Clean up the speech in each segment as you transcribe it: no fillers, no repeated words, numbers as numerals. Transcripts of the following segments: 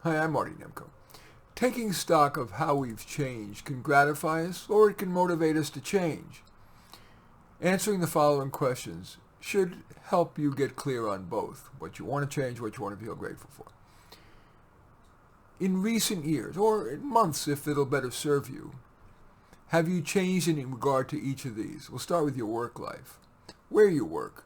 Hi, I'm Marty Nemko. Taking stock of how we've changed can gratify us or it can motivate us to change. Answering the following questions should help you get clear on both, what you want to change, what you want to feel grateful for. In recent years, or in months if it'll better serve you, have you changed in regard to each of these? We'll start with your work life. Where you work.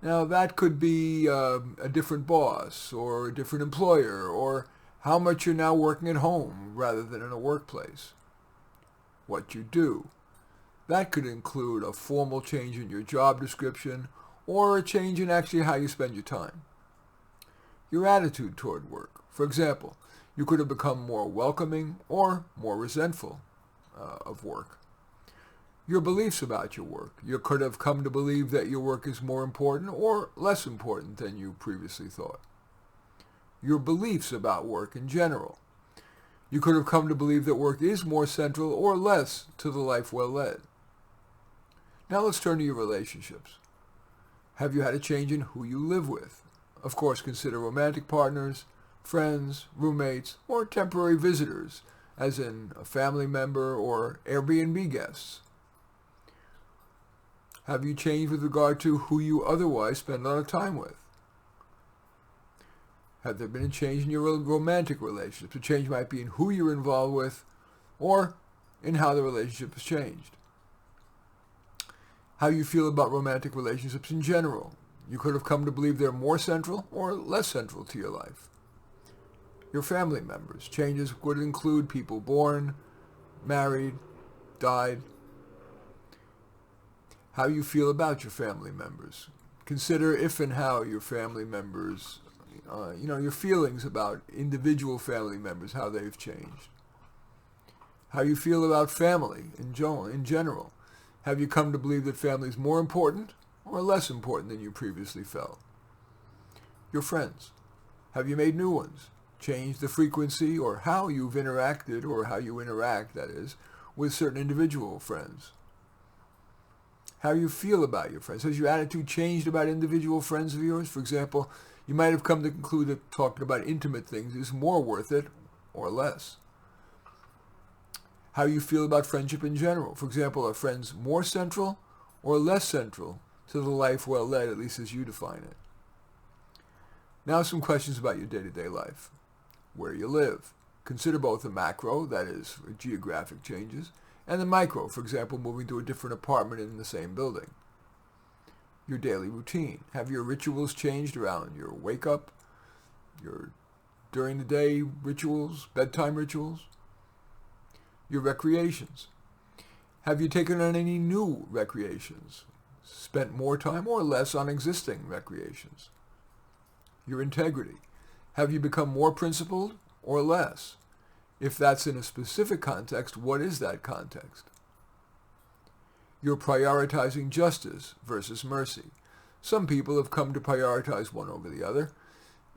Now that could be a different boss or a different employer or how much you're now working at home rather than in a workplace. What you do. That could include a formal change in your job description or a change in actually how you spend your time. Your attitude toward work. For example, you could have become more welcoming or more resentful of work. Your beliefs about your work. You could have come to believe that your work is more important or less important than you previously thought. Your beliefs about work in general. You could have come to believe that work is more central or less to the life well led. Now let's turn to your relationships. Have you had a change in who you live with? Of course, consider romantic partners, friends, roommates, or temporary visitors, as in a family member or Airbnb guests. Have you changed with regard to who you otherwise spend a lot of time with? Have there been a change in your romantic relationships? A change might be in who you're involved with or in how the relationship has changed. How you feel about romantic relationships in general. You could have come to believe they're more central or less central to your life. Your family members. Changes would include people born, married, died. How you feel about your family members. Consider if and how your family members, your feelings about individual family members, how they've changed. How you feel about family in general. Have you come to believe that family is more important or less important than you previously felt? Your friends. Have you made new ones? Changed the frequency or how you've interacted or how you interact, that is, with certain individual friends? How you feel about your friends. Has your attitude changed about individual friends of yours? For example, you might have come to conclude that talking about intimate things is more worth it or less. How you feel about friendship in general. For example, are friends more central or less central to the life well led, at least as you define it? Now some questions about your day-to-day life. Where you live. Consider both the macro, that is, geographic changes, and the micro, for example, moving to a different apartment in the same building. Your daily routine. Have your rituals changed around your wake-up, your during-the-day rituals, bedtime rituals? Your recreations. Have you taken on any new recreations? Spent more time or less on existing recreations? Your integrity. Have you become more principled or less? If that's in a specific context, what is that context? You're prioritizing justice versus mercy. Some people have come to prioritize one over the other.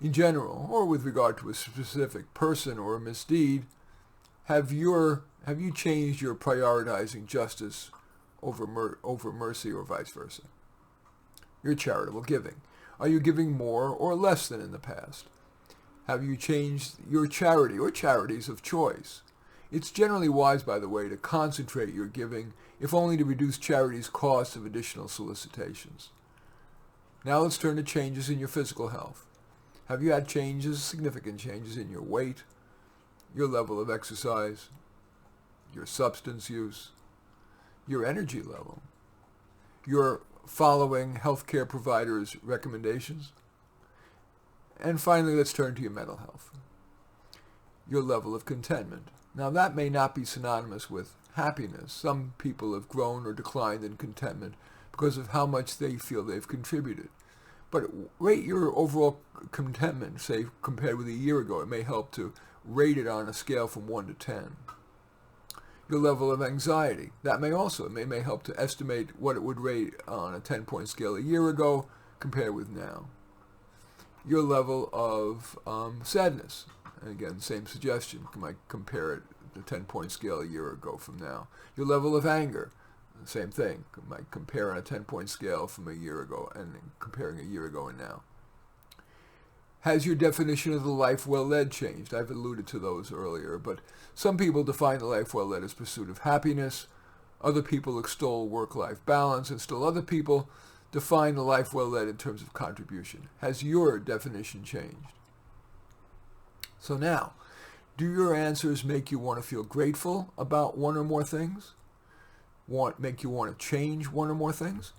In general, or with regard to a specific person or a misdeed, have you changed your prioritizing justice over mercy or vice versa? Your charitable giving. Are you giving more or less than in the past? Have you changed your charity or charities of choice? It's generally wise, by the way, to concentrate your giving, if only to reduce charities' costs of additional solicitations. Now let's turn to changes in your physical health. Have you had changes, significant changes in your weight, your level of exercise, your substance use, your energy level, your following healthcare providers' recommendations? And finally, let's turn to your mental health. Your level of contentment. Now, that may not be synonymous with happiness. Some people have grown or declined in contentment because of how much they feel they've contributed. But rate your overall contentment, say, compared with a year ago. It may help to rate it on a scale from 1 to 10. Your level of anxiety. That may help to estimate what it would rate on a 10-point scale a year ago compared with now. Your level of sadness. And again, same suggestion. You might compare it to the 10-point scale a year ago from now. Your level of anger. Same thing. You might compare on a 10-point scale from a year ago and comparing a year ago and now. Has your definition of the life well led changed? I've alluded to those earlier, but some people define the life well led as pursuit of happiness. Other people extol work-life balance, and still other people define the life well led in terms of contribution. Has your definition changed? So now, do your answers make you want to feel grateful about one or more things? Make you want to change one or more things?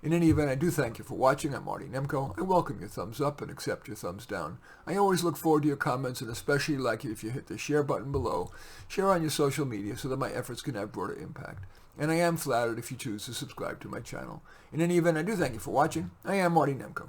In any event, I do thank you for watching. I'm Marty Nemko. I welcome your thumbs up and accept your thumbs down. I always look forward to your comments, and especially like it if you hit the share button below. Share on your social media so that my efforts can have broader impact. And I am flattered if you choose to subscribe to my channel. In any event, I do thank you for watching. I am Marty Nemko.